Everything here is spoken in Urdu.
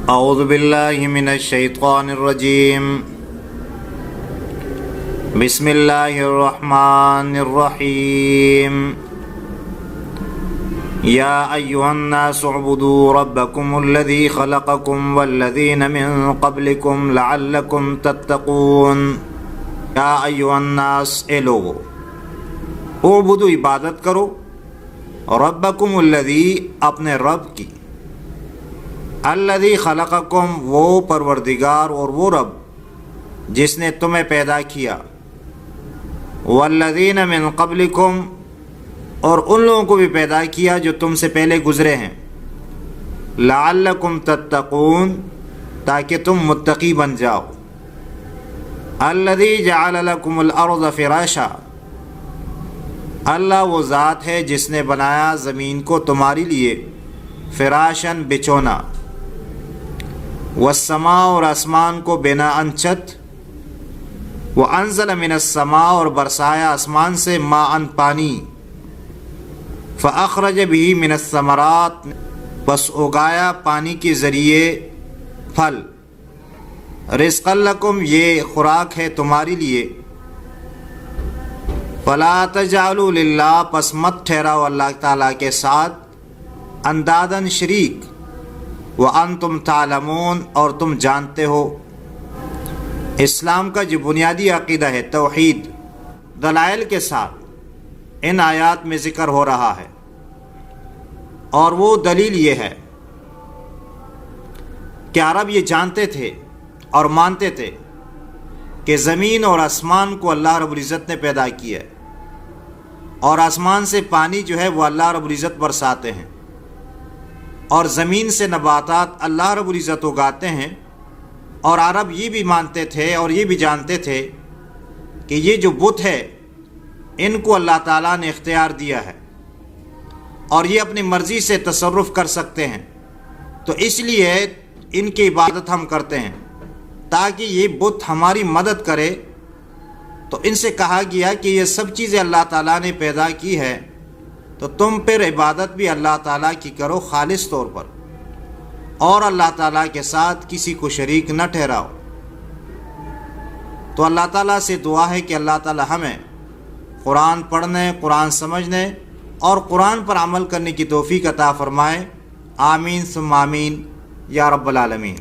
اعوذ باللہ من الشیطان الرجیم بسم اللہ الرحمن الرحیم یا ایہا الناس اعبدوا ربکم الذی خلقکم والذین من قبلکم لعلکم تتقون۔ یا ایہا الناس، اے لوگو، اعبدوا، عبادت کرو، ربکم الذی، اپنے رب کی، الذی خلقکم، وہ پروردگار اور وہ رب جس نے تمہیں پیدا کیا، والذین من قبلکم، اور ان لوگوں کو بھی پیدا کیا جو تم سے پہلے گزرے ہیں، لعلکم تتقون، تاکہ تم متقی بن جاؤ۔ الذی جعل لکم الارض فراشا، اللہ وہ ذات ہے جس نے بنایا زمین کو تمہارے لیے فراشن، بچھونا، والسماء، اور آسمان کو بناءً چھت، وانزل من السماء، اور برسایا آسمان سے ماءً پانی، فاخرج به من الثمرات، بس اگایا پانی کے ذریعے پھل، رزقا لکم، یہ خوراک ہے تمہارے لیے، فلا تجعلوا للہ، پس مت ٹھہراؤ اللہ تعالیٰ کے ساتھ انداداً شریک، وانتم تعلمون، اور تم جانتے ہو۔ اسلام کا جو بنیادی عقیدہ ہے توحید، دلائل کے ساتھ ان آیات میں ذکر ہو رہا ہے، اور وہ دلیل یہ ہے کہ عرب یہ جانتے تھے اور مانتے تھے کہ زمین اور آسمان کو اللہ رب العزت نے پیدا کیا ہے، اور آسمان سے پانی جو ہے وہ اللہ رب العزت برساتے ہیں، اور زمین سے نباتات اللہ رب العزت اگاتے ہیں۔ اور عرب یہ بھی مانتے تھے اور یہ بھی جانتے تھے کہ یہ جو بت ہے ان کو اللہ تعالیٰ نے اختیار دیا ہے، اور یہ اپنی مرضی سے تصرف کر سکتے ہیں، تو اس لیے ان کی عبادت ہم کرتے ہیں تاکہ یہ بت ہماری مدد کرے۔ تو ان سے کہا گیا کہ یہ سب چیزیں اللہ تعالیٰ نے پیدا کی ہے، تو تم پھر عبادت بھی اللہ تعالیٰ کی کرو خالص طور پر، اور اللہ تعالیٰ کے ساتھ کسی کو شریک نہ ٹھہراؤ۔ تو اللہ تعالیٰ سے دعا ہے کہ اللہ تعالیٰ ہمیں قرآن پڑھنے، قرآن سمجھنے اور قرآن پر عمل کرنے کی توفیق عطا فرمائے۔ آمین ثم آمین یا رب العالمین۔